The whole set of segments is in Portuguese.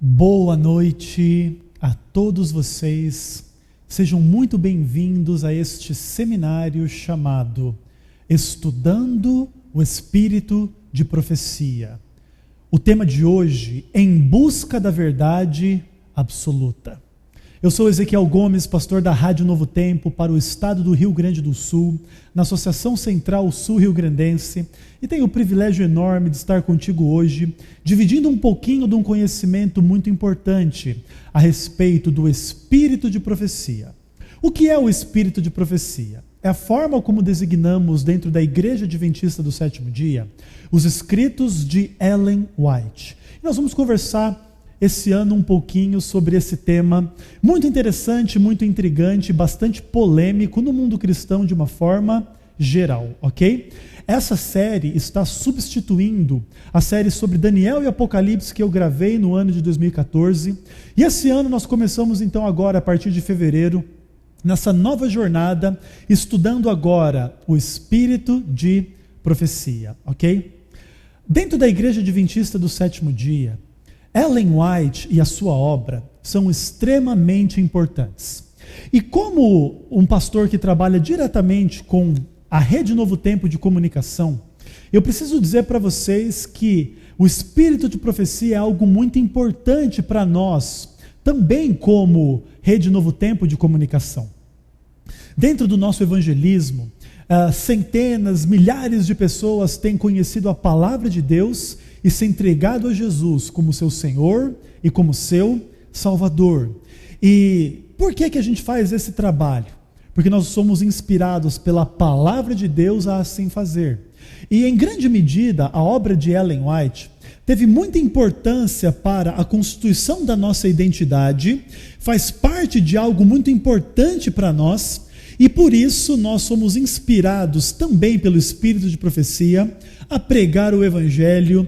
Boa noite a todos vocês. Sejam muito bem-vindos a este seminário chamado Estudando o Espírito de Profecia. O tema de hoje é Em Busca da Verdade Absoluta. Eu sou Ezequiel Gomes, pastor da Rádio Novo Tempo para o estado do Rio Grande do Sul, na Associação Central Sul Rio Grandense, e tenho o privilégio enorme de estar contigo hoje, dividindo um pouquinho de um conhecimento muito importante a respeito do Espírito de Profecia. O que é o Espírito de Profecia? É a forma como designamos dentro da Igreja Adventista do Sétimo Dia os escritos de Ellen White. E nós vamos conversar esse ano um pouquinho sobre esse tema muito interessante, muito intrigante, bastante polêmico no mundo cristão de uma forma geral, ok? Essa série está substituindo a série sobre Daniel e Apocalipse que eu gravei no ano de 2014. E esse ano nós começamos então agora, a partir de fevereiro, nessa nova jornada, estudando agora o Espírito de Profecia, ok? Dentro da Igreja Adventista do Sétimo Dia, Ellen White e a sua obra são extremamente importantes. E como um pastor que trabalha diretamente com a Rede Novo Tempo de comunicação, eu preciso dizer para vocês que o Espírito de Profecia é algo muito importante para nós, também como Rede Novo Tempo de comunicação. Dentro do nosso evangelismo, centenas, milhares de pessoas têm conhecido a palavra de Deus e se entregado a Jesus como seu Senhor e como seu Salvador. E por que a gente faz esse trabalho? Porque nós somos inspirados pela palavra de Deus a assim fazer. E em grande medida, a obra de Ellen White teve muita importância para a constituição da nossa identidade, faz parte de algo muito importante para nós, e por isso nós somos inspirados também pelo Espírito de Profecia a pregar o Evangelho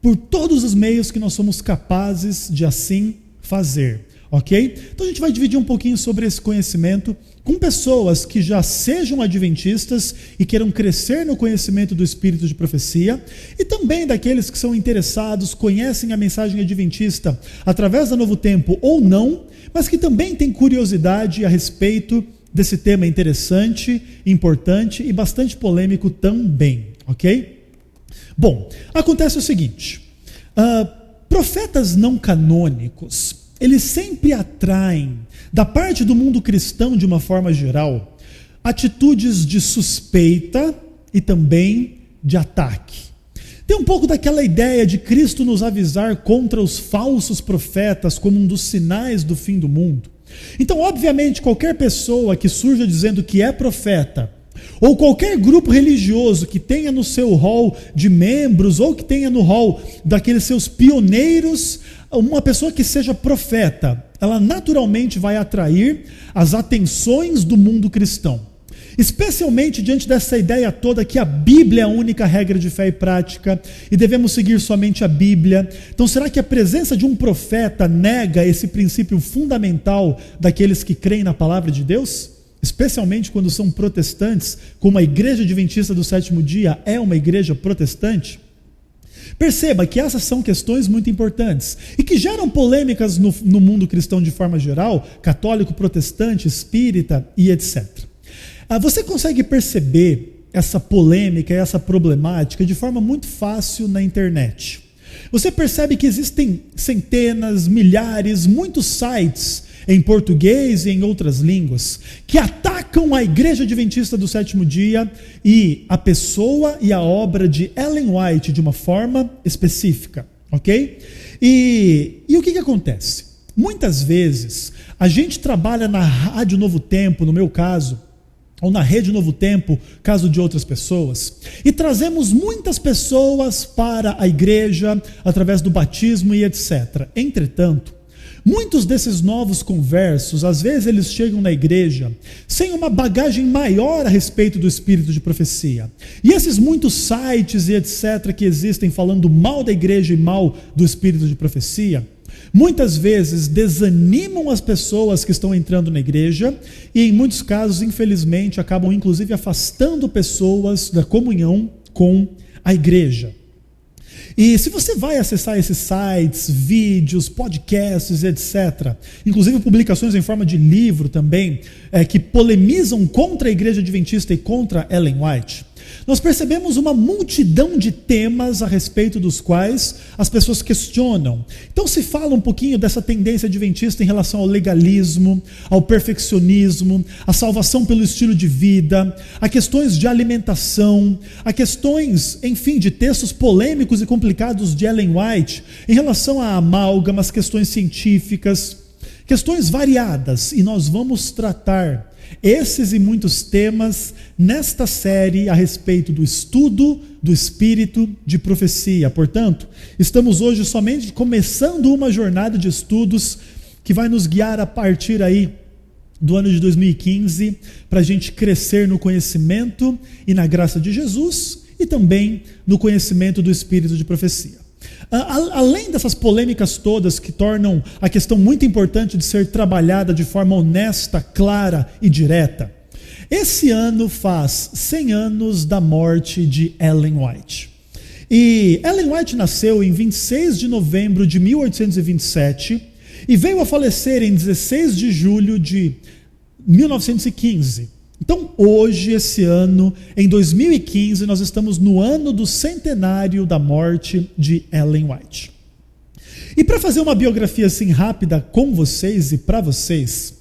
por todos os meios que nós somos capazes de assim fazer, ok? Então a gente vai dividir um pouquinho sobre esse conhecimento com pessoas que já sejam adventistas e queiram crescer no conhecimento do Espírito de Profecia, e também daqueles que são interessados, conhecem a mensagem adventista através da Novo Tempo ou não, mas que também têm curiosidade a respeito desse tema interessante, importante e bastante polêmico também, ok? Bom, acontece o seguinte, profetas não canônicos, eles sempre atraem, da parte do mundo cristão de uma forma geral, atitudes de suspeita e também de ataque. Tem um pouco daquela ideia de Cristo nos avisar contra os falsos profetas como um dos sinais do fim do mundo. Então, obviamente, qualquer pessoa que surja dizendo que é profeta, ou qualquer grupo religioso que tenha no seu hall de membros, ou que tenha no hall daqueles seus pioneiros, uma pessoa que seja profeta, ela naturalmente vai atrair as atenções do mundo cristão. Especialmente diante dessa ideia toda que a Bíblia é a única regra de fé e prática e devemos seguir somente a Bíblia. Então, será que a presença de um profeta nega esse princípio fundamental daqueles que creem na palavra de Deus? Especialmente quando são protestantes, como a Igreja Adventista do Sétimo Dia é uma igreja protestante? Perceba que essas são questões muito importantes e que geram polêmicas no mundo cristão de forma geral, católico, protestante, espírita e etc. Você consegue perceber essa polêmica e essa problemática de forma muito fácil na internet. Você percebe que existem centenas, milhares, muitos sites em português e em outras línguas que atacam a Igreja Adventista do Sétimo Dia e a pessoa e a obra de Ellen White de uma forma específica, ok? E o que acontece? Muitas vezes a gente trabalha na Rádio Novo Tempo, no meu caso, ou na Rede Novo Tempo, caso de outras pessoas, e trazemos muitas pessoas para a igreja através do batismo e etc. Entretanto, muitos desses novos conversos, às vezes eles chegam na igreja sem uma bagagem maior a respeito do Espírito de Profecia. E esses muitos sites e etc. que existem falando mal da igreja e mal do Espírito de Profecia, muitas vezes desanimam as pessoas que estão entrando na igreja e em muitos casos, infelizmente, acabam inclusive afastando pessoas da comunhão com a igreja. E se você vai acessar esses sites, vídeos, podcasts, etc., inclusive publicações em forma de livro também, que polemizam contra a Igreja Adventista e contra Ellen White, nós percebemos uma multidão de temas a respeito dos quais as pessoas questionam. Então se fala um pouquinho dessa tendência adventista em relação ao legalismo, ao perfeccionismo, à salvação pelo estilo de vida, a questões de alimentação, a questões, enfim, de textos polêmicos e complicados de Ellen White em relação a amálgamas, questões científicas, questões variadas, e nós vamos tratar esses e muitos temas nesta série a respeito do estudo do espírito de profecia. Portanto, estamos hoje somente começando uma jornada de estudos que vai nos guiar a partir aí do ano de 2015 para a gente crescer no conhecimento e na graça de Jesus e também no conhecimento do espírito de profecia. Além dessas polêmicas todas que tornam a questão muito importante de ser trabalhada de forma honesta, clara e direta, esse ano faz 100 anos da morte de Ellen White. E Ellen White nasceu em 26 de novembro de 1827 e veio a falecer em 16 de julho de 1915. Então, hoje, esse ano, em 2015, nós estamos no ano do centenário da morte de Ellen White. E para fazer uma biografia assim rápida com vocês e para vocês,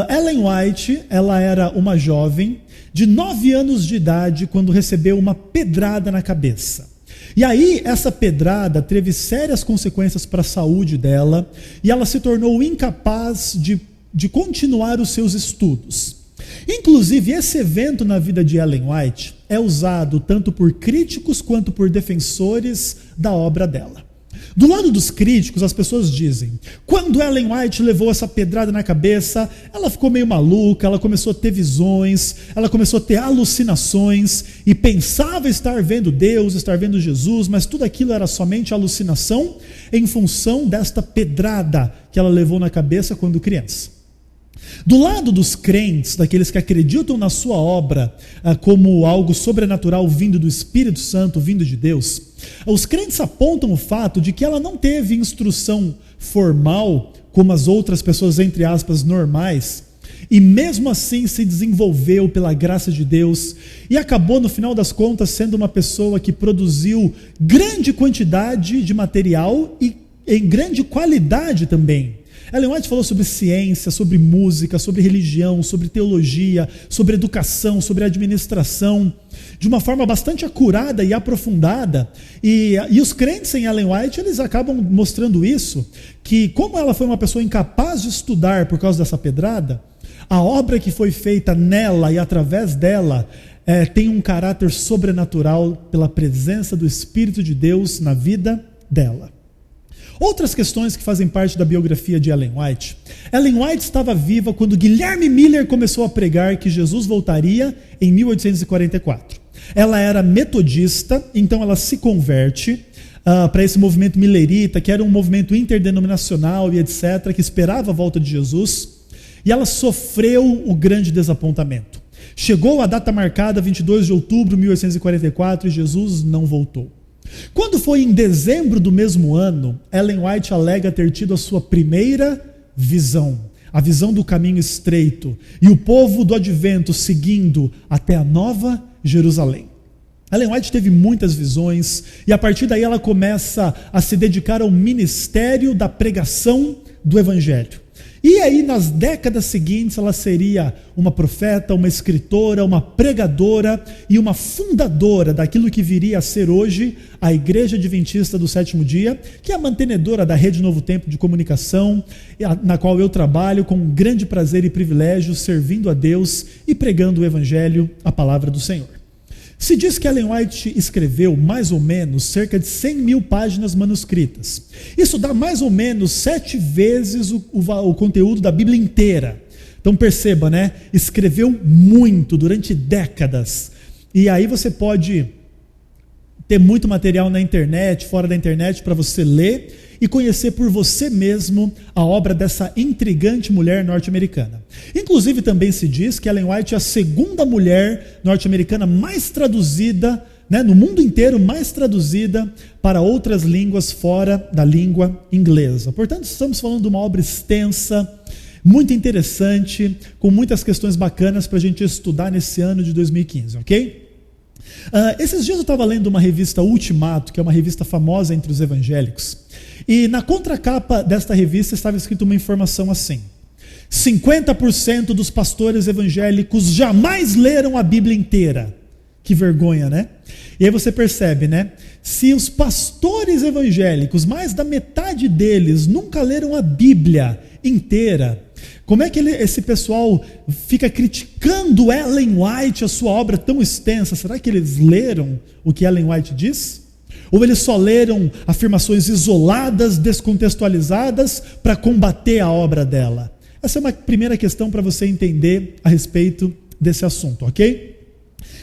Ellen White, ela era uma jovem de 9 anos de idade quando recebeu uma pedrada na cabeça. E aí, essa pedrada teve sérias consequências para a saúde dela e ela se tornou incapaz de continuar os seus estudos. Inclusive, esse evento na vida de Ellen White é usado tanto por críticos quanto por defensores da obra dela. Do lado dos críticos, as pessoas dizem: quando Ellen White levou essa pedrada na cabeça, ela ficou meio maluca, ela começou a ter visões, ela começou a ter alucinações e pensava estar vendo Deus, estar vendo Jesus, mas tudo aquilo era somente alucinação em função desta pedrada que ela levou na cabeça quando criança. Do lado dos crentes, daqueles que acreditam na sua obra como algo sobrenatural vindo do Espírito Santo, vindo de Deus, os crentes apontam o fato de que ela não teve instrução formal, como as outras pessoas, entre aspas, normais, e mesmo assim se desenvolveu pela graça de Deus e acabou, no final das contas, sendo uma pessoa que produziu grande quantidade de material e em grande qualidade também. Ellen White falou sobre ciência, sobre música, sobre religião, sobre teologia, sobre educação, sobre administração, de uma forma bastante acurada e aprofundada. E os crentes em Ellen White, eles acabam mostrando isso, que como ela foi uma pessoa incapaz de estudar por causa dessa pedrada, a obra que foi feita nela e através dela tem um caráter sobrenatural pela presença do Espírito de Deus na vida dela. Outras questões que fazem parte da biografia de Ellen White. Ellen White estava viva quando Guilherme Miller começou a pregar que Jesus voltaria em 1844. Ela era metodista, então ela se converte para esse movimento millerita, que era um movimento interdenominacional e etc., que esperava a volta de Jesus, e ela sofreu o grande desapontamento. Chegou a data marcada, 22 de outubro de 1844, e Jesus não voltou. Quando foi em dezembro do mesmo ano, Ellen White alega ter tido a sua primeira visão, a visão do caminho estreito, e o povo do advento seguindo até a Nova Jerusalém. Ellen White teve muitas visões, e a partir daí ela começa a se dedicar ao ministério da pregação do Evangelho. E aí, nas décadas seguintes, ela seria uma profeta, uma escritora, uma pregadora e uma fundadora daquilo que viria a ser hoje a Igreja Adventista do Sétimo Dia, que é a mantenedora da Rede Novo Tempo de Comunicação, na qual eu trabalho com grande prazer e privilégio, servindo a Deus e pregando o Evangelho, a palavra do Senhor. Se diz que Ellen White escreveu mais ou menos cerca de 100 mil páginas manuscritas. Isso dá mais ou menos 7 vezes o conteúdo da Bíblia inteira. Então perceba, né? Escreveu muito durante décadas. E aí você pode ter muito material na internet, fora da internet, para você ler e conhecer por você mesmo a obra dessa intrigante mulher norte-americana. Inclusive também se diz que Ellen White é a segunda mulher norte-americana mais traduzida né, no mundo inteiro, mais traduzida para outras línguas fora da língua inglesa. Portanto, estamos falando de uma obra extensa, muito interessante, com muitas questões bacanas para a gente estudar nesse ano de 2015, ok? Esses dias eu estava lendo uma revista Ultimato, que é uma revista famosa entre os evangélicos, e na contracapa desta revista estava escrito uma informação assim: 50% dos pastores evangélicos jamais leram a Bíblia inteira. Que vergonha, né? E aí você percebe, né? Se os pastores evangélicos, mais da metade deles, nunca leram a Bíblia inteira, como é que esse pessoal fica criticando Ellen White, a sua obra tão extensa? Será que eles leram o que Ellen White diz? Ou eles só leram afirmações isoladas, descontextualizadas, para combater a obra dela? Essa é uma primeira questão para você entender a respeito desse assunto, ok?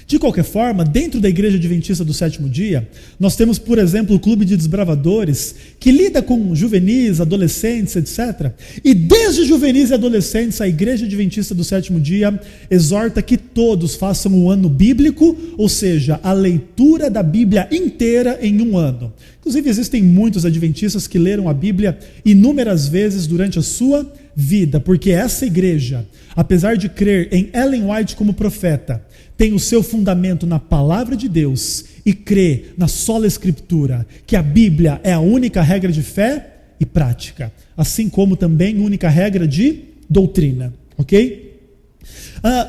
De qualquer forma, dentro da Igreja Adventista do Sétimo Dia, nós temos, por exemplo, o Clube de Desbravadores, que lida com juvenis, adolescentes, etc. E desde juvenis e adolescentes, a Igreja Adventista do Sétimo Dia exorta que todos façam o ano bíblico, ou seja, a leitura da Bíblia inteira em um ano. Inclusive, existem muitos adventistas que leram a Bíblia inúmeras vezes durante a sua vida, porque essa igreja, apesar de crer em Ellen White como profeta, tem o seu fundamento na palavra de Deus e crê na sola Escritura, que a Bíblia é a única regra de fé e prática, assim como também única regra de doutrina, ok?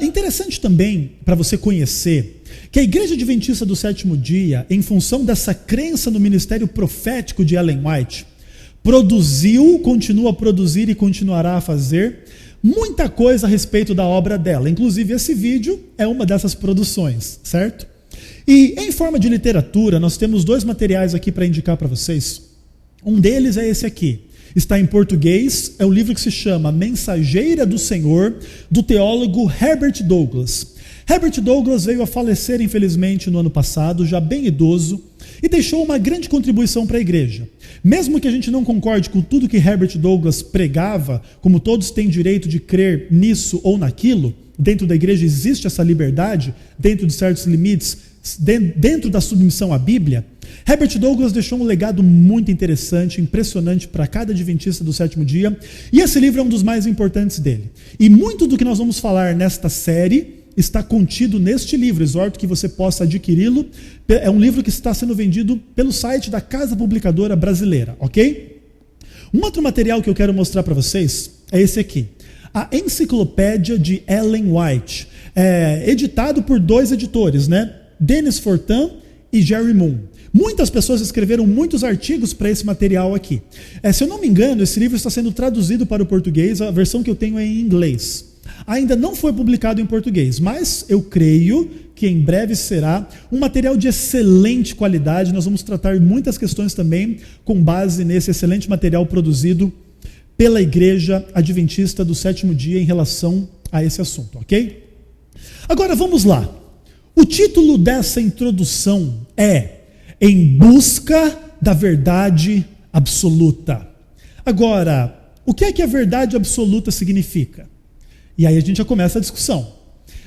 Interessante também para você conhecer que a Igreja Adventista do Sétimo Dia, em função dessa crença no ministério profético de Ellen White, produziu, continua a produzir e continuará a fazer muita coisa a respeito da obra dela. Inclusive, esse vídeo é uma dessas produções, certo? E em forma de literatura, nós temos dois materiais aqui para indicar para vocês. Um deles é esse aqui. Está em português, é um livro que se chama Mensageira do Senhor, do teólogo Herbert Douglas. Herbert Douglas veio a falecer, infelizmente, no ano passado, já bem idoso, e deixou uma grande contribuição para a igreja. Mesmo que a gente não concorde com tudo que Herbert Douglas pregava, como todos têm direito de crer nisso ou naquilo, dentro da igreja existe essa liberdade, dentro de certos limites, dentro da submissão à Bíblia, Herbert Douglas deixou um legado muito interessante, impressionante para cada adventista do sétimo dia, e esse livro é um dos mais importantes dele. E muito do que nós vamos falar nesta série está contido neste livro. Exorto que você possa adquiri-lo. É um livro que está sendo vendido pelo site da Casa Publicadora Brasileira, ok? Um outro material que eu quero mostrar para vocês é esse aqui. A Enciclopédia de Ellen White, editado por dois editores, né? Dennis Fortin e Jerry Moon. Muitas pessoas escreveram muitos artigos para esse material aqui. Se eu não me engano, esse livro está sendo traduzido para o português, a versão que eu tenho é em inglês. Ainda não foi publicado em português, mas eu creio que em breve será um material de excelente qualidade. Nós vamos tratar muitas questões também com base nesse excelente material produzido pela Igreja Adventista do Sétimo Dia em relação a esse assunto, ok? Agora vamos lá. O título dessa introdução é Em Busca da Verdade Absoluta. Agora, o que é que a verdade absoluta significa? E aí a gente já começa a discussão.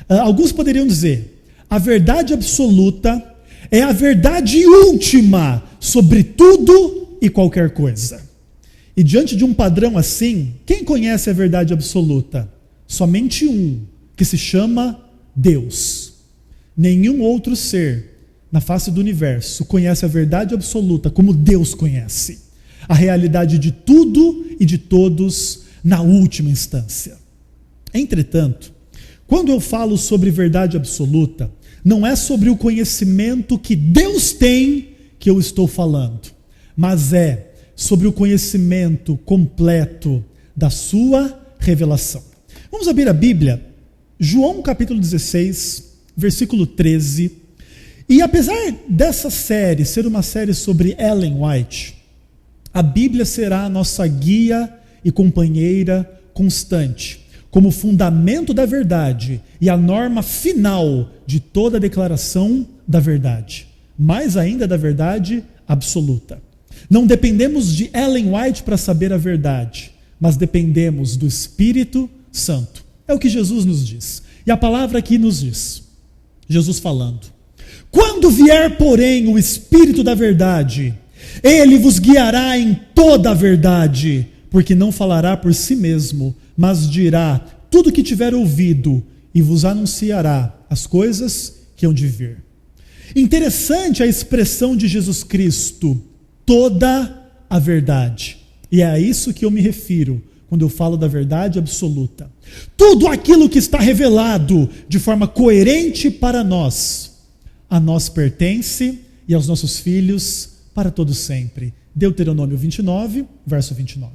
Alguns poderiam dizer, a verdade absoluta é a verdade última sobre tudo e qualquer coisa. E diante de um padrão assim, quem conhece a verdade absoluta? Somente um, que se chama Deus. Nenhum outro ser na face do universo conhece a verdade absoluta como Deus conhece. A realidade de tudo e de todos na última instância. Entretanto, quando eu falo sobre verdade absoluta, não é sobre o conhecimento que Deus tem que eu estou falando, mas é sobre o conhecimento completo da sua revelação. Vamos abrir a Bíblia, João capítulo 16, versículo 13. E apesar dessa série ser uma série sobre Ellen White, a Bíblia será a nossa guia e companheira constante, como fundamento da verdade e a norma final de toda a declaração da verdade, mais ainda da verdade absoluta. Não dependemos de Ellen White para saber a verdade, mas dependemos do Espírito Santo. É o que Jesus nos diz. E a palavra aqui nos diz, Jesus falando, Quando vier, porém, o Espírito da verdade, ele vos guiará em toda a verdade, porque não falará por si mesmo, mas dirá tudo o que tiver ouvido e vos anunciará as coisas que hão de vir. Interessante a expressão de Jesus Cristo, toda a verdade. E é a isso que eu me refiro quando eu falo da verdade absoluta. Tudo aquilo que está revelado de forma coerente para nós, a nós pertence e aos nossos filhos para todo sempre. Deuteronômio 29, verso 29.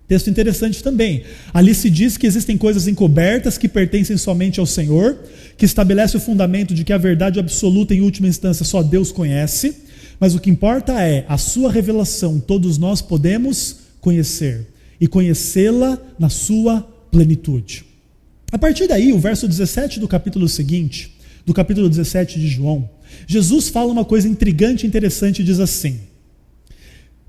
Texto interessante também. Ali se diz que existem coisas encobertas que pertencem somente ao Senhor, que estabelece o fundamento de que a verdade absoluta, em última instância, só Deus conhece, mas o que importa é a sua revelação, todos nós podemos conhecer, e conhecê-la na sua plenitude. A partir daí, o verso 17 do capítulo seguinte, do capítulo 17 de João, Jesus fala uma coisa intrigante e interessante e diz assim: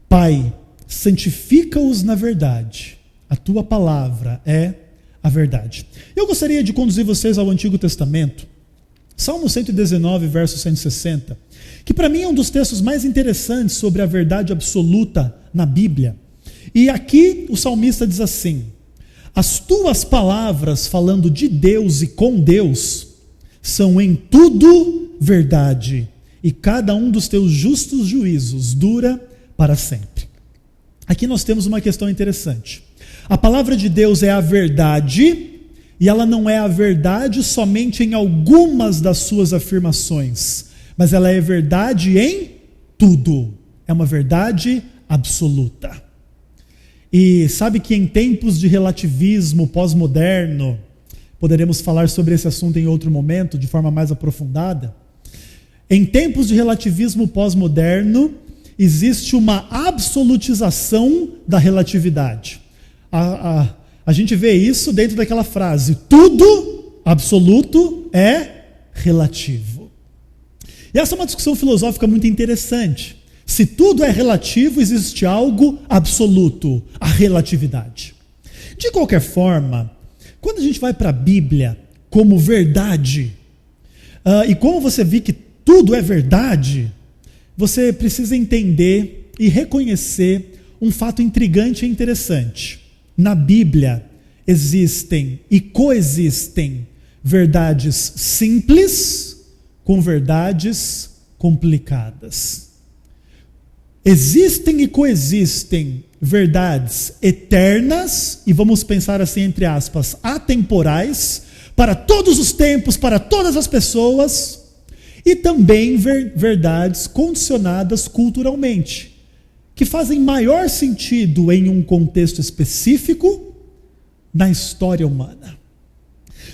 Pai, santifica-os na verdade, a tua palavra é a verdade. Eu gostaria de conduzir vocês ao Antigo Testamento, Salmo 119, verso 160, que para mim é um dos textos mais interessantes sobre a verdade absoluta na Bíblia. E aqui o salmista diz assim: as tuas palavras, falando de Deus e com Deus, são em tudo verdade, e cada um dos teus justos juízos dura para sempre. Aqui nós temos uma questão interessante. A palavra de Deus é a verdade, e ela não é a verdade somente em algumas das suas afirmações, mas ela é verdade em tudo. É uma verdade absoluta. E sabe que em tempos de relativismo pós-moderno, poderemos falar sobre esse assunto em outro momento, de forma mais aprofundada. Em tempos de relativismo pós-moderno, existe uma absolutização da relatividade. A gente vê isso dentro daquela frase: tudo absoluto é relativo. E essa é uma discussão filosófica muito interessante. Se tudo é relativo, existe algo absoluto, a relatividade. De qualquer forma, quando a gente vai para a Bíblia como verdade, e como você vê que tudo é verdade, você precisa entender e reconhecer um fato intrigante e interessante. Na Bíblia existem e coexistem verdades simples com verdades complicadas. Existem e coexistem verdades eternas, e vamos pensar assim entre aspas, atemporais, para todos os tempos, para todas as pessoas, e também verdades condicionadas culturalmente, que fazem maior sentido em um contexto específico na história humana.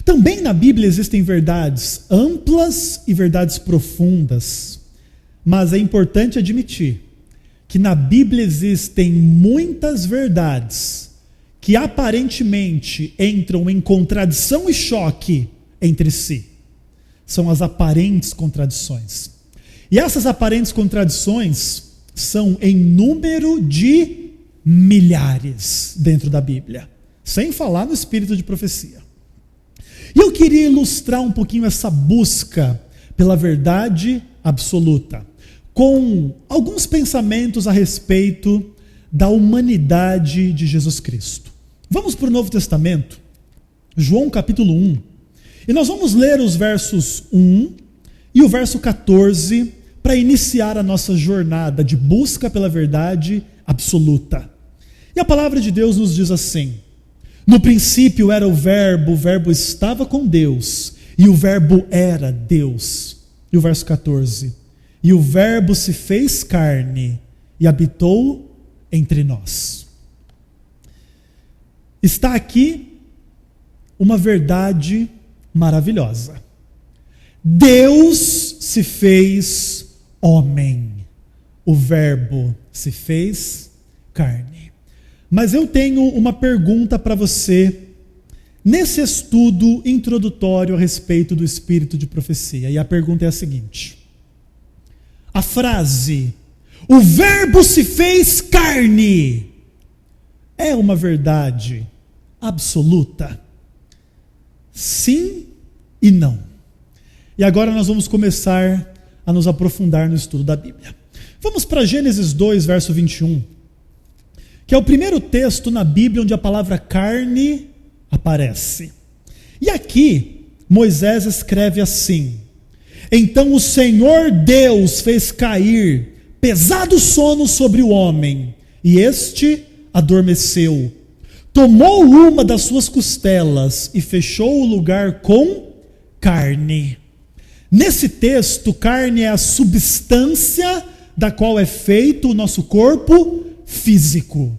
Também na Bíblia existem verdades amplas e verdades profundas, mas é importante admitir que na Bíblia existem muitas verdades que aparentemente entram em contradição e choque entre si. São as aparentes contradições. E essas aparentes contradições são em número de milhares dentro da Bíblia, sem falar no espírito de profecia. E eu queria ilustrar um pouquinho essa busca pela verdade absoluta, com alguns pensamentos a respeito da humanidade de Jesus Cristo. Vamos para o Novo Testamento, João capítulo 1, e nós vamos ler os versos 1 e o verso 14 para iniciar a nossa jornada de busca pela verdade absoluta. E a palavra de Deus nos diz assim: no princípio era o verbo estava com Deus, e o verbo era Deus. E o verso 14: e o verbo se fez carne e habitou entre nós. Está aqui uma verdade maravilhosa. Deus se fez homem. O verbo se fez carne. Mas eu tenho uma pergunta para você nesse estudo introdutório a respeito do espírito de profecia. E a pergunta é a seguinte: a frase, o verbo se fez carne, é uma verdade absoluta? Sim e não. E agora nós vamos começar a nos aprofundar no estudo da Bíblia. Vamos para Gênesis 2, verso 21, que é o primeiro texto na Bíblia onde a palavra carne aparece. E aqui, Moisés escreve assim: então o Senhor Deus fez cair pesado sono sobre o homem, e este adormeceu. Tomou uma das suas costelas e fechou o lugar com carne. Nesse texto, carne é a substância da qual é feito o nosso corpo físico.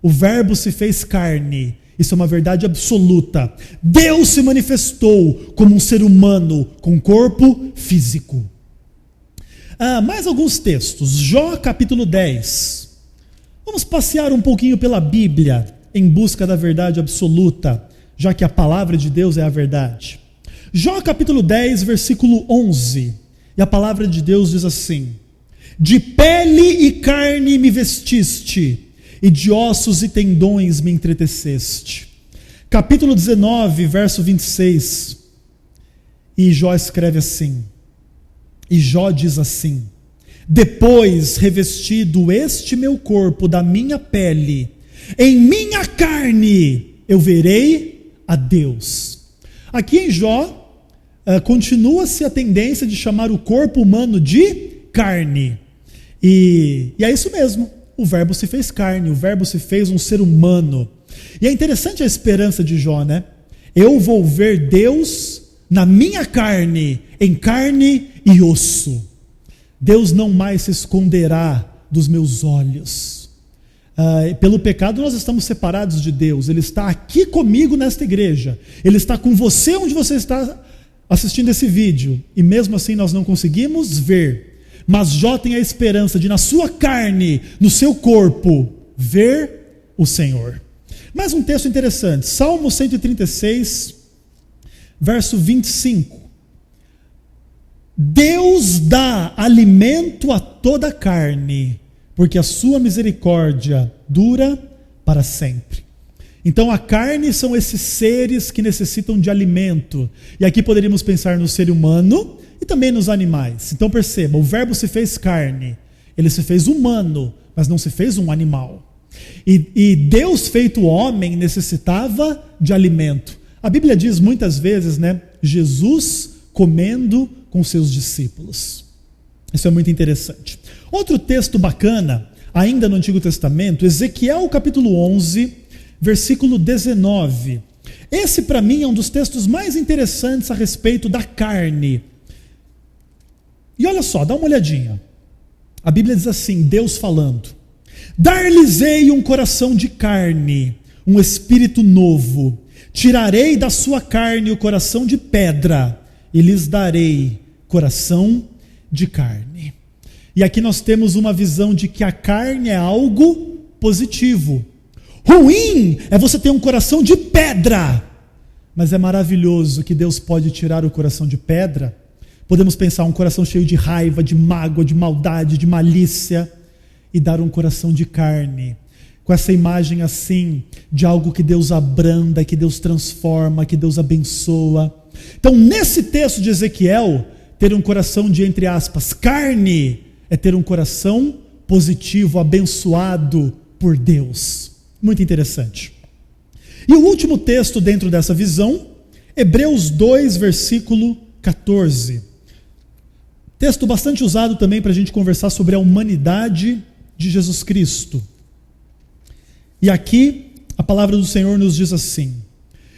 O Verbo se fez carne. Isso é uma verdade absoluta. Deus se manifestou como um ser humano com corpo físico. Mais alguns textos. Jó capítulo 10. Vamos passear um pouquinho pela Bíblia em busca da verdade absoluta, já que a palavra de Deus é a verdade. Jó capítulo 10, versículo 11. E a palavra de Deus diz assim: de pele e carne me vestiste, e de ossos e tendões me entreteceste. Capítulo 19, verso 26. E Jó escreve assim, e Jó diz assim: depois revestido este meu corpo da minha pele, em minha carne eu verei a Deus. Aqui em Jó, continua-se a tendência de chamar o corpo humano de carne. E é isso mesmo, o Verbo se fez carne, o Verbo se fez um ser humano. E é interessante a esperança de Jó, né? Eu vou ver Deus na minha carne, em carne e osso. Deus não mais se esconderá dos meus olhos. Pelo pecado nós estamos separados de Deus. Ele está aqui comigo nesta igreja. Ele está com você onde você está assistindo esse vídeo. E mesmo assim nós não conseguimos ver. Mas Jó tem a esperança de, na sua carne, no seu corpo, ver o Senhor. Mais um texto interessante. Salmo 136, verso 25. Deus dá alimento a toda a carne, porque a sua misericórdia dura para sempre. Então a carne são esses seres que necessitam de alimento. E aqui poderíamos pensar no ser humano e também nos animais. Então perceba, o Verbo se fez carne. Ele se fez humano, mas não se fez um animal. E Deus feito homem necessitava de alimento. A Bíblia diz muitas vezes, né? Jesus comendo com seus discípulos. Isso é muito interessante. Outro texto bacana, ainda no Antigo Testamento, Ezequiel capítulo 11, versículo 19. Esse para mim é um dos textos mais interessantes a respeito da carne. E olha só, dá uma olhadinha. A Bíblia diz assim, Deus falando: dar-lhes-ei um coração de carne, um espírito novo. Tirarei da sua carne o coração de pedra e lhes darei coração de carne. E aqui nós temos uma visão de que a carne é algo positivo. Ruim é você ter um coração de pedra. Mas é maravilhoso que Deus pode tirar o coração de pedra. Podemos pensar um coração cheio de raiva, de mágoa, de maldade, de malícia, e dar um coração de carne. Com essa imagem assim, de algo que Deus abranda, que Deus transforma, que Deus abençoa. Então, nesse texto de Ezequiel, ter um coração de, entre aspas, carne, é ter um coração positivo, abençoado por Deus. Muito interessante. E o último texto dentro dessa visão, Hebreus 2, versículo 14. Texto bastante usado também para a gente conversar sobre a humanidade de Jesus Cristo. E aqui a palavra do Senhor nos diz assim: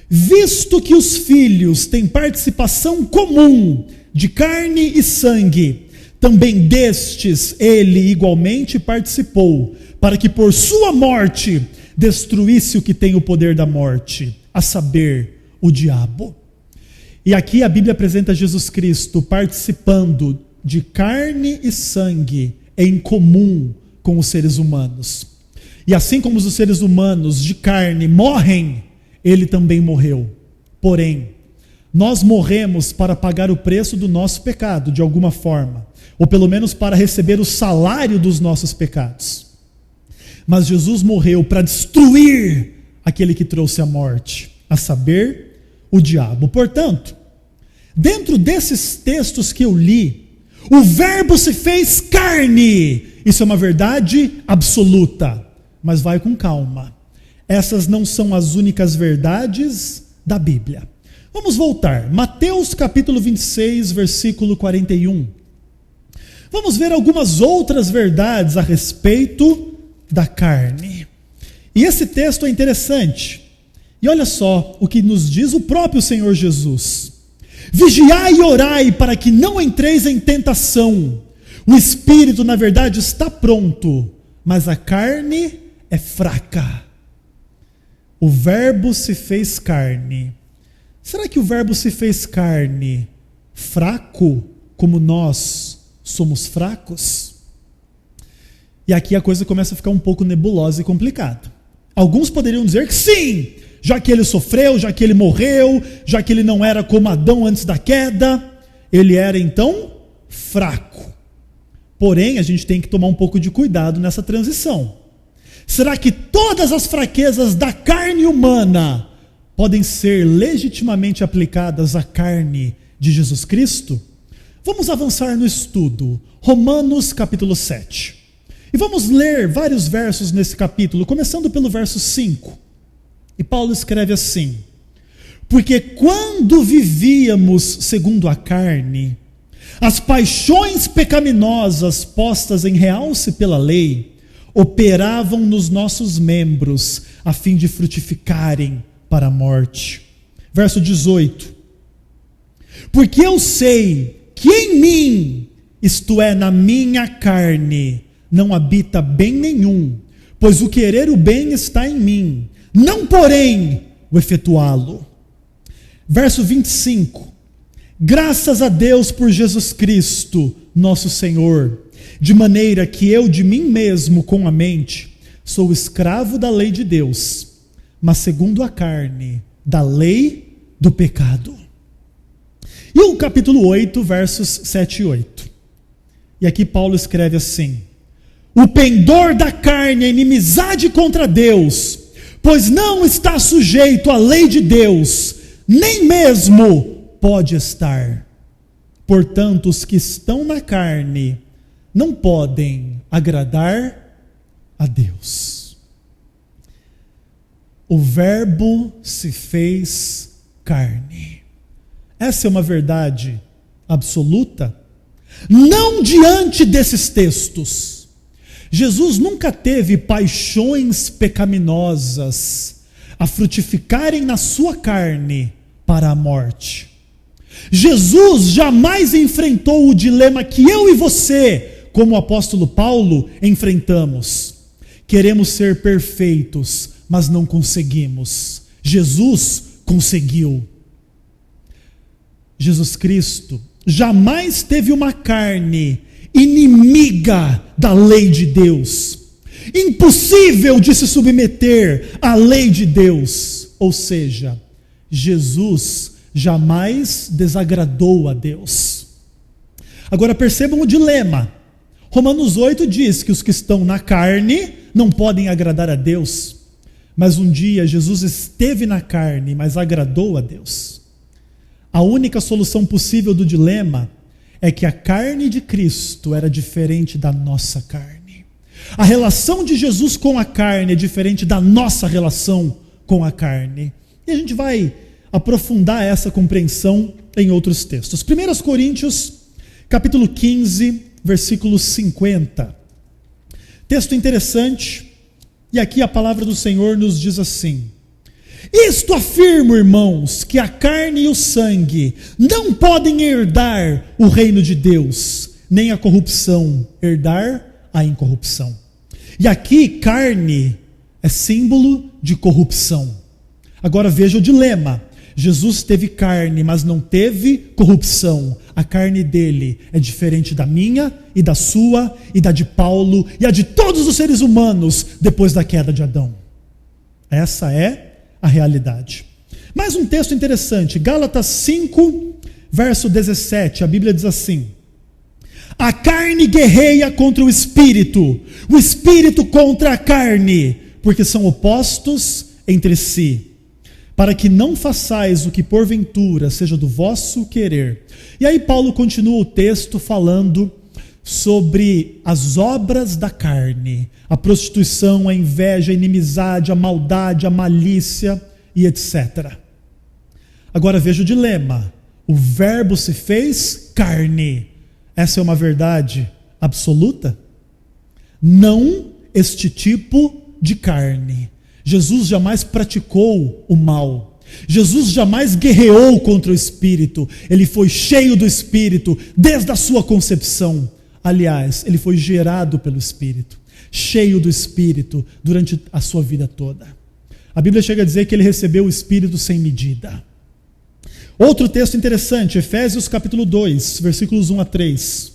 visto que os filhos têm participação comum de carne e sangue, também destes ele igualmente participou, para que por sua morte destruísse o que tem o poder da morte, a saber, o diabo. E aqui a Bíblia apresenta Jesus Cristo participando de carne e sangue em comum com os seres humanos. E assim como os seres humanos de carne morrem, ele também morreu. Porém, nós morremos para pagar o preço do nosso pecado, de alguma forma, ou pelo menos para receber o salário dos nossos pecados. Mas Jesus morreu para destruir aquele que trouxe a morte, a saber, o diabo. Portanto, dentro desses textos que eu li, O Verbo se fez carne. Isso é uma verdade absoluta. Mas vai com calma. Essas não são as únicas verdades da Bíblia. Vamos voltar. Mateus capítulo 26, versículo 41. Vamos ver algumas outras verdades a respeito da carne. E esse texto é interessante. E olha só o que nos diz o próprio Senhor Jesus. Vigiai e orai para que não entreis em tentação. O espírito, na verdade, está pronto, mas a carne é fraca. O Verbo se fez carne. Será que o Verbo se fez carne fraco, como nós somos fracos? E aqui a coisa começa a ficar um pouco nebulosa e complicada. Alguns poderiam dizer que sim, já que ele sofreu, já que ele morreu, já que ele não era como Adão antes da queda, ele era então fraco. Porém, a gente tem que tomar um pouco de cuidado nessa transição. Será que todas as fraquezas da carne humana podem ser legitimamente aplicadas à carne de Jesus Cristo? Vamos avançar no estudo. Romanos capítulo 7. E vamos ler vários versos nesse capítulo, começando pelo verso 5. E Paulo escreve assim: porque quando vivíamos segundo a carne, as paixões pecaminosas postas em realce pela lei operavam nos nossos membros a fim de frutificarem para a morte. Verso 18. Porque eu sei que em mim, isto é, na minha carne, não habita bem nenhum, pois o querer o bem está em mim, não porém o efetuá-lo. Verso 25. Graças a Deus por Jesus Cristo, nosso Senhor, de maneira que eu de mim mesmo, com a mente, sou escravo da lei de Deus, mas segundo a carne, da lei do pecado. E o capítulo 8, versos 7 e 8. E aqui Paulo escreve assim: o pendor da carne é inimizade contra Deus, pois não está sujeito à lei de Deus, nem mesmo pode estar. Portanto, os que estão na carne não podem agradar a Deus. O Verbo se fez carne. Essa é uma verdade absoluta? Não diante desses textos. Jesus nunca teve paixões pecaminosas a frutificarem na sua carne para a morte. Jesus jamais enfrentou o dilema que eu e você, como o apóstolo Paulo, enfrentamos. Queremos ser perfeitos, mas não conseguimos. Jesus conseguiu. Jesus Cristo jamais teve uma carne inimiga da lei de Deus, impossível de se submeter à lei de Deus. Ou seja, Jesus jamais desagradou a Deus. Agora percebam o dilema. Romanos 8 diz que os que estão na carne não podem agradar a Deus. Mas um dia Jesus esteve na carne, mas agradou a Deus. A única solução possível do dilema é que a carne de Cristo era diferente da nossa carne. A relação de Jesus com a carne é diferente da nossa relação com a carne. E a gente vai aprofundar essa compreensão em outros textos. 1 Coríntios, capítulo 15, versículo 50. Texto interessante, e aqui a palavra do Senhor nos diz assim: isto afirmo, irmãos, que a carne e o sangue não podem herdar o reino de Deus, nem a corrupção herdar a incorrupção. E aqui carne é símbolo de corrupção. Agora veja o dilema. Jesus teve carne, mas não teve corrupção. A carne dele é diferente da minha e da sua e da de Paulo e a de todos os seres humanos depois da queda de Adão. Essa é a realidade. Mais um texto interessante, Gálatas 5, verso 17, a Bíblia diz assim: a carne guerreia contra o espírito contra a carne, porque são opostos entre si, para que não façais o que porventura seja do vosso querer. E aí Paulo continua o texto falando sobre as obras da carne, a prostituição, a inveja, a inimizade, a maldade, a malícia e etc. Agora veja o dilema. O verbo se fez carne. Essa é uma verdade absoluta? Não este tipo de carne. Jesus jamais praticou o mal. Jesus jamais guerreou contra o Espírito. Ele foi cheio do Espírito desde a sua concepção. Aliás, ele foi gerado pelo Espírito, cheio do Espírito durante a sua vida toda. A Bíblia chega a dizer que ele recebeu o Espírito sem medida. Outro texto interessante, Efésios capítulo 2, versículos 1 a 3.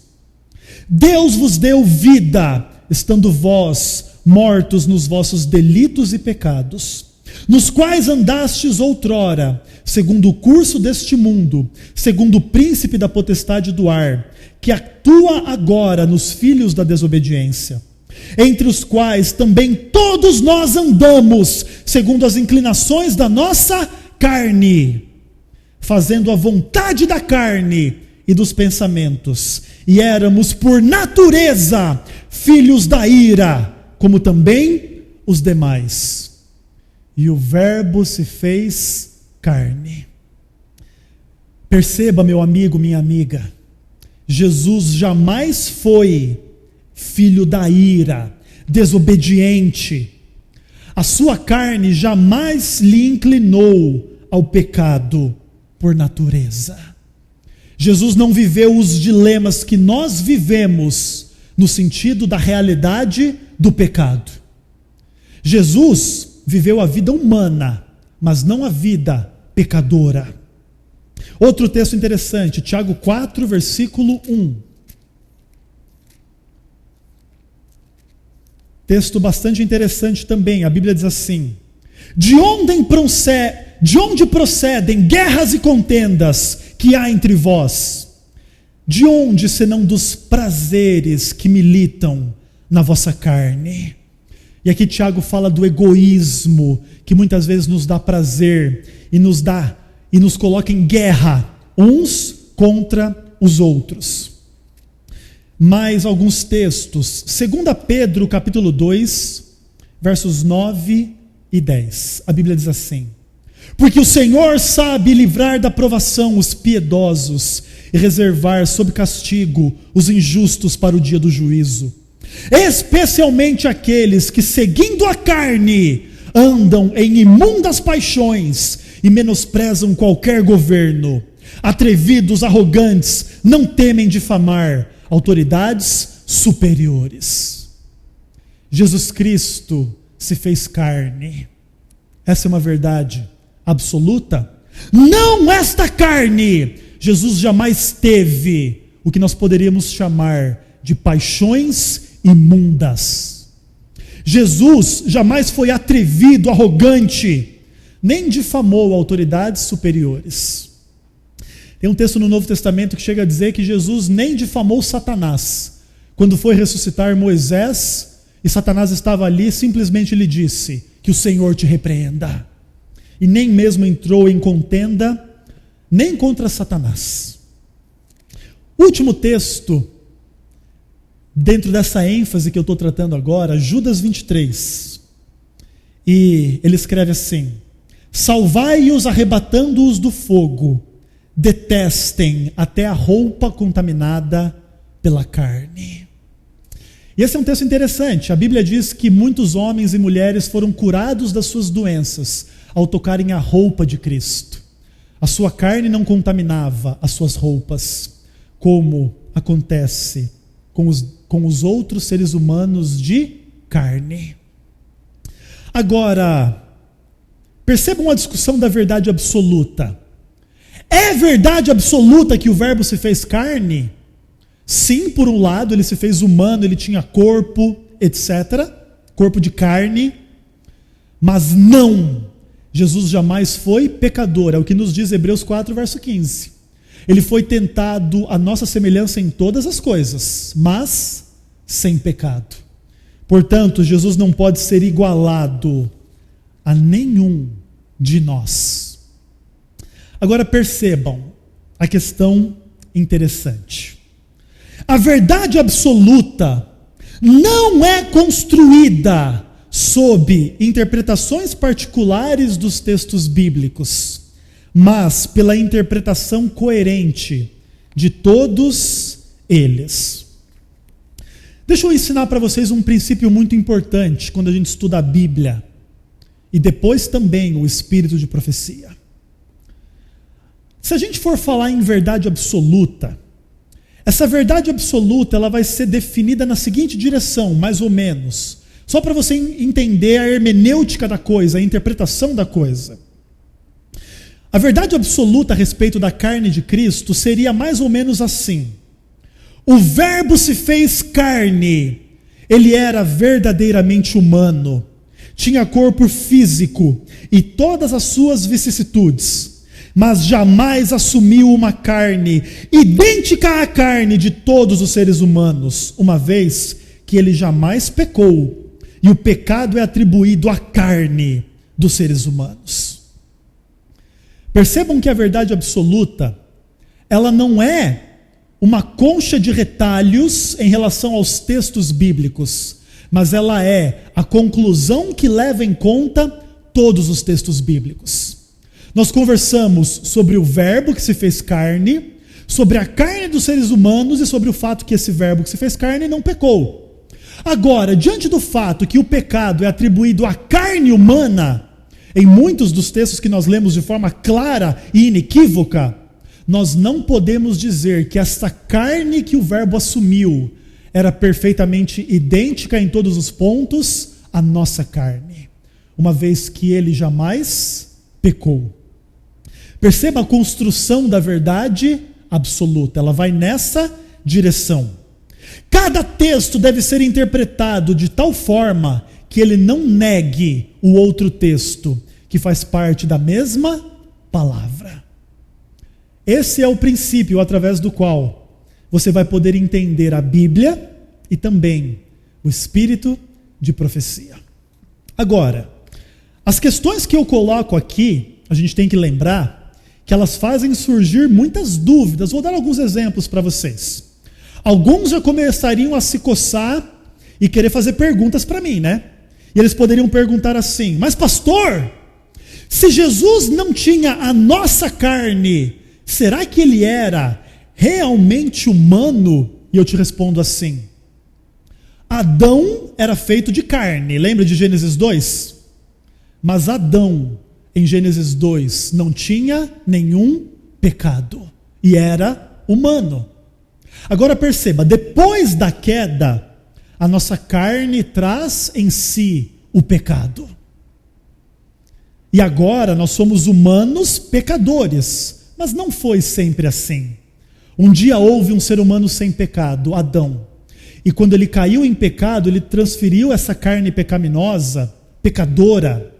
Deus vos deu vida, estando vós mortos nos vossos delitos e pecados, nos quais andastes outrora, segundo o curso deste mundo, segundo o príncipe da potestade do ar, que atua agora nos filhos da desobediência, entre os quais também todos nós andamos, segundo as inclinações da nossa carne, fazendo a vontade da carne e dos pensamentos, e éramos por natureza filhos da ira, como também os demais. E o verbo se fez carne. Perceba, meu amigo, minha amiga, Jesus jamais foi filho da ira, desobediente. A sua carne jamais lhe inclinou ao pecado por natureza. Jesus não viveu os dilemas que nós vivemos no sentido da realidade do pecado. Jesus viveu a vida humana, mas não a vida pecadora. Outro texto interessante, Tiago 4, versículo 1. Texto bastante interessante também. A Bíblia diz assim: de onde procedem guerras e contendas que há entre vós? De onde, senão dos prazeres que militam na vossa carne? E aqui Tiago fala do egoísmo, que muitas vezes nos dá prazer e nos coloca em guerra uns contra os outros. Mais alguns textos. 2 Pedro capítulo 2, versos 9 e 10. A Bíblia diz assim: porque o Senhor sabe livrar da provação os piedosos e reservar sob castigo os injustos para o dia do juízo, especialmente aqueles que, seguindo a carne, andam em imundas paixões e menosprezam qualquer governo. Atrevidos, arrogantes, não temem difamar autoridades superiores. Jesus Cristo se fez carne. Essa é uma verdade absoluta? Não esta carne. Jesus jamais teve o que nós poderíamos chamar de paixões imundas. Jesus jamais foi atrevido, arrogante, nem difamou autoridades superiores. Tem um texto no Novo Testamento que chega a dizer que Jesus nem difamou Satanás. Quando foi ressuscitar Moisés e Satanás estava ali, simplesmente lhe disse: que o Senhor te repreenda. E nem mesmo entrou em contenda, nem contra Satanás. Último texto, dentro dessa ênfase que eu estou tratando agora, Judas 23. E ele escreve assim: salvai-os arrebatando-os do fogo, detestem até a roupa contaminada pela carne. E esse é um texto interessante. A Bíblia diz que muitos homens e mulheres foram curados das suas doenças ao tocarem a roupa de Cristo. A sua carne não contaminava as suas roupas, como acontece com os outros seres humanos de carne. Agora, percebam a discussão da verdade absoluta. É verdade absoluta que o verbo se fez carne? Sim, por um lado, ele se fez humano, ele tinha corpo, etc. Corpo de carne. Mas não, Jesus jamais foi pecador. É o que nos diz Hebreus 4, verso 15. Ele foi tentado à nossa semelhança em todas as coisas, mas sem pecado. Portanto, Jesus não pode ser igualado a nenhum de nós. Agora percebam a questão interessante. A verdade absoluta não é construída sob interpretações particulares dos textos bíblicos, mas pela interpretação coerente de todos eles. Deixa eu ensinar para vocês um princípio muito importante quando a gente estuda a Bíblia e depois também o espírito de profecia. Se a gente for falar em verdade absoluta, essa verdade absoluta ela vai ser definida na seguinte direção, mais ou menos, só para você entender a hermenêutica da coisa, a interpretação da coisa. A verdade absoluta a respeito da carne de Cristo seria mais ou menos assim: o Verbo se fez carne, ele era verdadeiramente humano, tinha corpo físico e todas as suas vicissitudes, mas jamais assumiu uma carne idêntica à carne de todos os seres humanos, uma vez que ele jamais pecou, e o pecado é atribuído à carne dos seres humanos. Percebam que a verdade absoluta, ela não é uma concha de retalhos em relação aos textos bíblicos, mas ela é a conclusão que leva em conta todos os textos bíblicos. Nós conversamos sobre o Verbo que se fez carne, sobre a carne dos seres humanos e sobre o fato que esse Verbo que se fez carne não pecou. Agora, diante do fato que o pecado é atribuído à carne humana, em muitos dos textos que nós lemos de forma clara e inequívoca, nós não podemos dizer que esta carne que o Verbo assumiu era perfeitamente idêntica em todos os pontos à nossa carne, uma vez que ele jamais pecou. Perceba a construção da verdade absoluta, ela vai nessa direção. Cada texto deve ser interpretado de tal forma que ele não negue o outro texto, que faz parte da mesma palavra. Esse é o princípio através do qual você vai poder entender a Bíblia e também o espírito de profecia. Agora, as questões que eu coloco aqui, a gente tem que lembrar que elas fazem surgir muitas dúvidas. Vou dar alguns exemplos para vocês. Alguns já começariam a se coçar e querer fazer perguntas para mim, né? E eles poderiam perguntar assim: mas pastor, se Jesus não tinha a nossa carne, será que ele era realmente humano? E eu te respondo assim: Adão era feito de carne, lembra de Gênesis 2? Mas Adão, em Gênesis 2, não tinha nenhum pecado e era humano. Agora perceba, depois da queda, a nossa carne traz em si o pecado. E agora nós somos humanos pecadores, mas não foi sempre assim. Um dia houve um ser humano sem pecado, Adão. E quando ele caiu em pecado, ele transferiu essa carne pecaminosa, pecadora,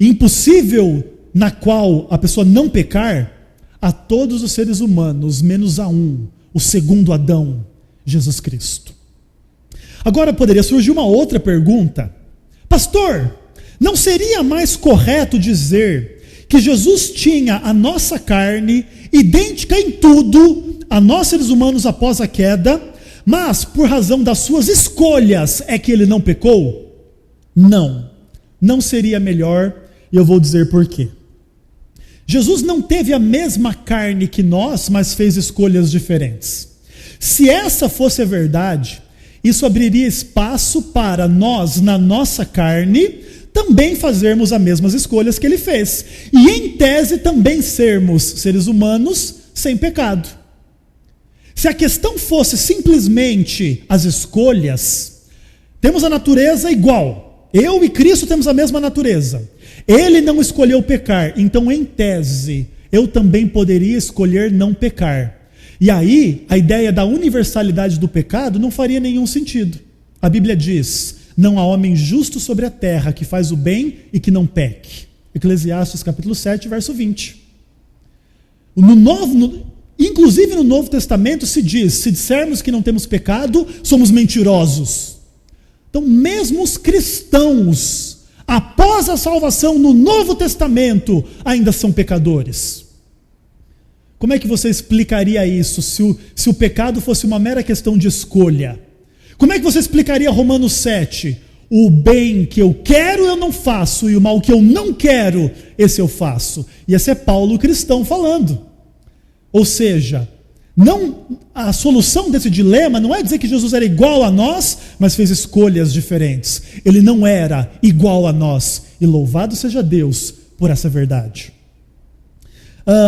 impossível na qual a pessoa não pecar, a todos os seres humanos, menos a um, o segundo Adão, Jesus Cristo. Agora poderia surgir uma outra pergunta: pastor, não seria mais correto dizer que Jesus tinha a nossa carne idêntica em tudo a nós seres humanos após a queda, mas por razão das suas escolhas é que ele não pecou? Não seria melhor, e eu vou dizer por quê. Jesus não teve a mesma carne que nós, mas fez escolhas diferentes. Se essa fosse a verdade, isso abriria espaço para nós, na nossa carne, também fazermos as mesmas escolhas que ele fez. E em tese também sermos seres humanos sem pecado. Se a questão fosse simplesmente as escolhas, temos a natureza igual. Eu e Cristo temos a mesma natureza. Ele não escolheu pecar, então em tese, eu também poderia escolher não pecar. E aí, a ideia da universalidade do pecado não faria nenhum sentido. A Bíblia diz: não há homem justo sobre a terra que faz o bem e que não peque. Eclesiastes capítulo 7, verso 20. Inclusive no Novo Testamento se diz: se dissermos que não temos pecado, somos mentirosos. Então mesmo os cristãos, após após a salvação no Novo Testamento ainda são pecadores. Como é que você explicaria isso se o pecado fosse uma mera questão de escolha? Como é que você explicaria Romanos 7? O bem que eu quero eu não faço, e o mal que eu não quero, esse eu faço. E esse é Paulo cristão falando. Ou seja, a solução desse dilema não é dizer que Jesus era igual a nós, mas fez escolhas diferentes. Ele não era igual a nós. E louvado seja Deus por essa verdade.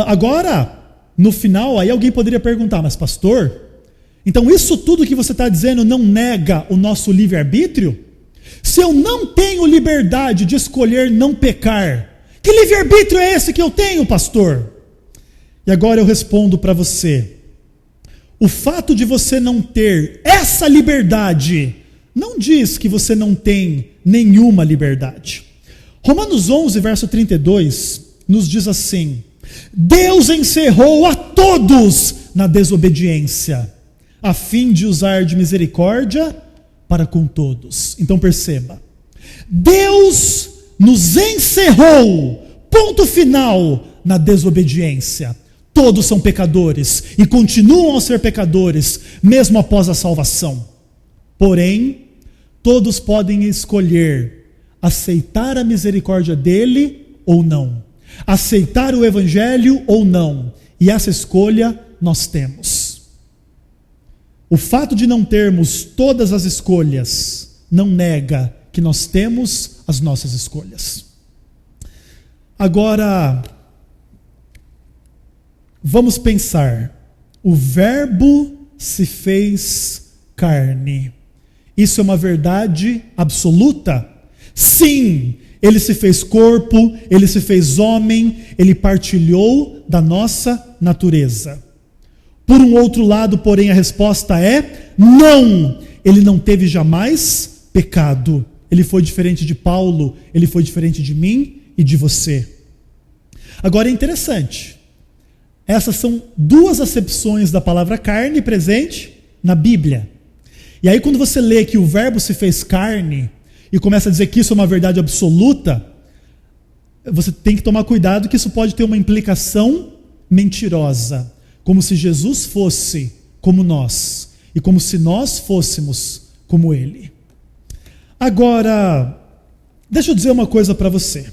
Agora, no final, aí alguém poderia perguntar, mas pastor, então isso tudo que você está dizendo não nega o nosso livre-arbítrio? Se eu não tenho liberdade de escolher não pecar, que livre-arbítrio é esse que eu tenho, pastor? E agora eu respondo para você. O fato de você não ter essa liberdade não diz que você não tem nenhuma liberdade. Romanos 11, verso 32, nos diz assim: Deus encerrou a todos na desobediência, a fim de usar de misericórdia para com todos. Então perceba, Deus nos encerrou, ponto final, na desobediência. Todos são pecadores e continuam a ser pecadores, mesmo após a salvação. Porém, todos podem escolher aceitar a misericórdia dele ou não, aceitar o evangelho ou não, e essa escolha nós temos. O fato de não termos todas as escolhas não nega que nós temos as nossas escolhas. Agora, vamos pensar. O Verbo se fez carne. Isso é uma verdade absoluta? Sim, ele se fez corpo, ele se fez homem, ele partilhou da nossa natureza. Por um outro lado, porém, a resposta é não. Ele não teve jamais pecado. Ele foi diferente de Paulo, ele foi diferente de mim e de você. Agora é interessante. Essas são duas acepções da palavra carne presente na Bíblia. E aí quando você lê que o Verbo se fez carne e começa a dizer que isso é uma verdade absoluta, você tem que tomar cuidado que isso pode ter uma implicação mentirosa. Como se Jesus fosse como nós e como se nós fôssemos como Ele. Agora, deixa eu dizer uma coisa para você.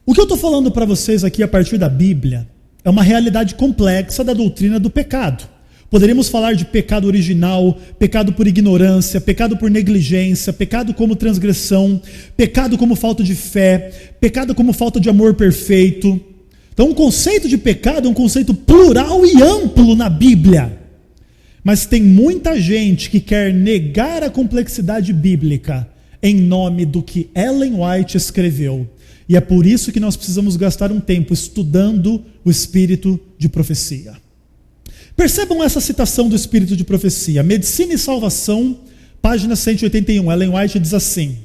O que eu estou falando para vocês aqui a partir da Bíblia é uma realidade complexa da doutrina do pecado. Poderíamos falar de pecado original, pecado por ignorância, pecado por negligência, pecado como transgressão, pecado como falta de fé, pecado como falta de amor perfeito. Então, o conceito de pecado é um conceito plural e amplo na Bíblia. Mas tem muita gente que quer negar a complexidade bíblica em nome do que Ellen White escreveu. E é por isso que nós precisamos gastar um tempo estudando o espírito de profecia. Percebam essa citação do espírito de profecia. Medicina e Salvação, página 181. Ellen White diz assim: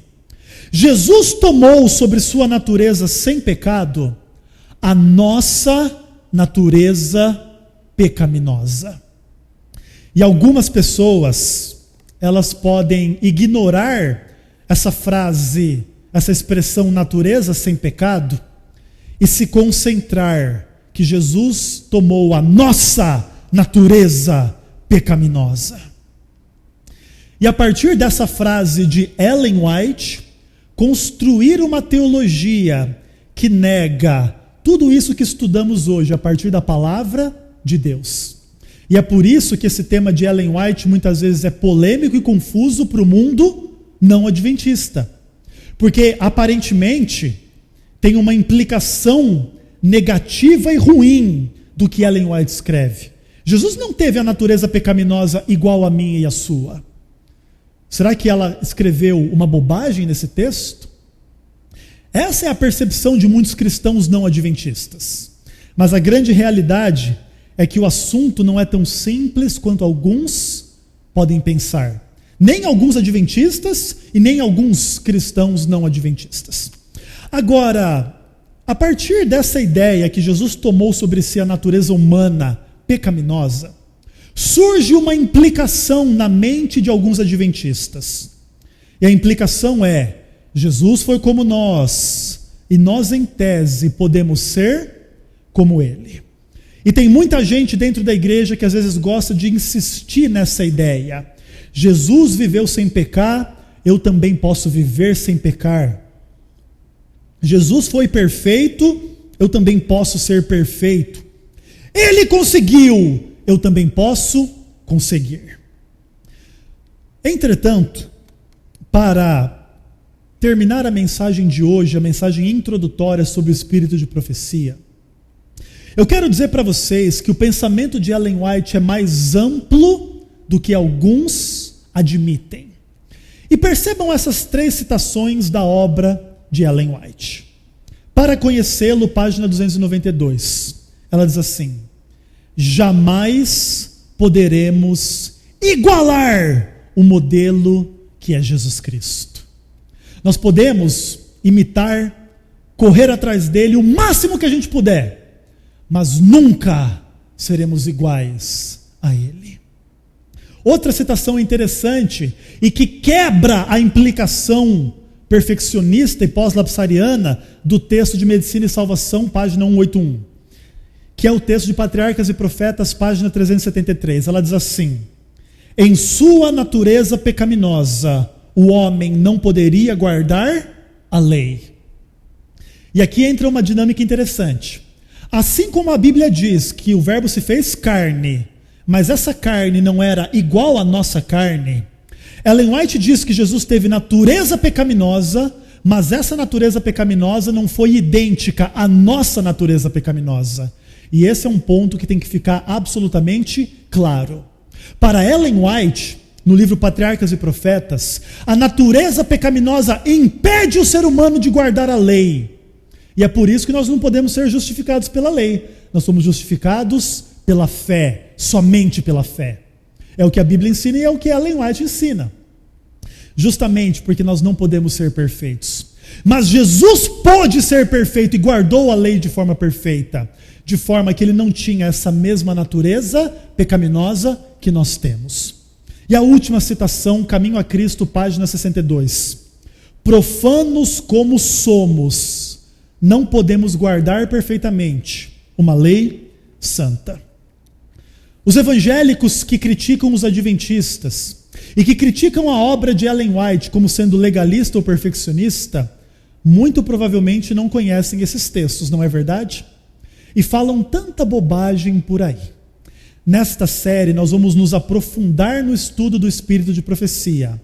Jesus tomou sobre sua natureza sem pecado a nossa natureza pecaminosa. E algumas pessoas, elas podem ignorar essa frase, essa expressão natureza sem pecado, e se concentrar que Jesus tomou a nossa natureza pecaminosa. E a partir dessa frase de Ellen White, construir uma teologia que nega tudo isso que estudamos hoje a partir da palavra de Deus. E é por isso que esse tema de Ellen White muitas vezes é polêmico e confuso para o mundo não adventista. Porque aparentemente tem uma implicação negativa e ruim do que Ellen White escreve. Jesus não teve a natureza pecaminosa igual a minha e a sua. Será que ela escreveu uma bobagem nesse texto? Essa é a percepção de muitos cristãos não adventistas. Mas a grande realidade é que o assunto não é tão simples quanto alguns podem pensar. Nem alguns adventistas e nem alguns cristãos não adventistas. Agora, a partir dessa ideia que Jesus tomou sobre si a natureza humana pecaminosa, surge uma implicação na mente de alguns adventistas. E a implicação é: Jesus foi como nós, e nós, em tese, podemos ser como ele. E tem muita gente dentro da igreja que às vezes gosta de insistir nessa ideia. Jesus viveu sem pecar, eu também posso viver sem pecar. Jesus foi perfeito, eu também posso ser perfeito. Ele conseguiu, eu também posso conseguir. Entretanto, para terminar a mensagem de hoje, a mensagem introdutória sobre o espírito de profecia, eu quero dizer para vocês que o pensamento de Ellen White é mais amplo do que alguns admitem. E percebam essas 3 citações da obra de Ellen White. Para conhecê-lo, página 292, ela diz assim: jamais poderemos igualar o modelo que é Jesus Cristo. Nós podemos imitar, correr atrás dele o máximo que a gente puder, mas nunca seremos iguais a ele. Outra citação interessante e que quebra a implicação perfeccionista e pós-lapsariana do texto de Medicina e Salvação, página 181, que é o texto de Patriarcas e Profetas, página 373. Ela diz assim: em sua natureza pecaminosa, o homem não poderia guardar a lei. E aqui entra uma dinâmica interessante. Assim como a Bíblia diz que o Verbo se fez carne, mas essa carne não era igual à nossa carne, Ellen White diz que Jesus teve natureza pecaminosa, mas essa natureza pecaminosa não foi idêntica à nossa natureza pecaminosa. E esse é um ponto que tem que ficar absolutamente claro. Para Ellen White, no livro Patriarcas e Profetas, a natureza pecaminosa impede o ser humano de guardar a lei. E é por isso que nós não podemos ser justificados pela lei. Nós somos justificados pela fé, somente pela fé. É o que a Bíblia ensina e é o que Ellen White ensina. Justamente porque nós não podemos ser perfeitos. Mas Jesus pôde ser perfeito e guardou a lei de forma perfeita, de forma que ele não tinha essa mesma natureza pecaminosa que nós temos. E a última citação, Caminho a Cristo, página 62. Profanos como somos, não podemos guardar perfeitamente uma lei santa. Os evangélicos que criticam os adventistas e que criticam a obra de Ellen White como sendo legalista ou perfeccionista, muito provavelmente não conhecem esses textos, não é verdade? E falam tanta bobagem por aí. Nesta série nós vamos nos aprofundar no estudo do espírito de profecia,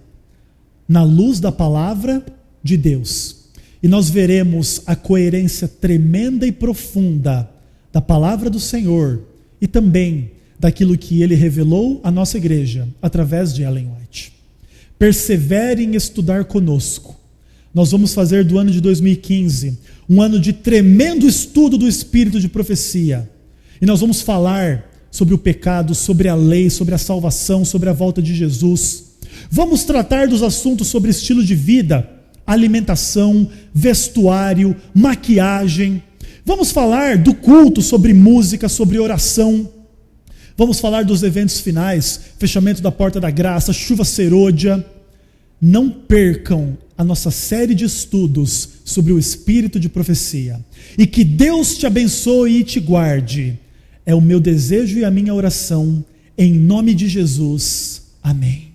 na luz da palavra de Deus. E nós veremos a coerência tremenda e profunda da palavra do Senhor e também daquilo que ele revelou à nossa igreja através de Ellen White. Persevere em estudar conosco. Nós vamos fazer do ano de 2015 um ano de tremendo estudo do espírito de profecia. E nós vamos falar sobre o pecado, sobre a lei, sobre a salvação, sobre a volta de Jesus. Vamos tratar dos assuntos sobre estilo de vida, alimentação, vestuário, maquiagem. Vamos falar do culto, sobre música, sobre oração. Vamos falar dos eventos finais, fechamento da porta da graça, chuva serôdia. Não percam a nossa série de estudos sobre o espírito de profecia. E que Deus te abençoe e te guarde. É o meu desejo e a minha oração, em nome de Jesus. Amém.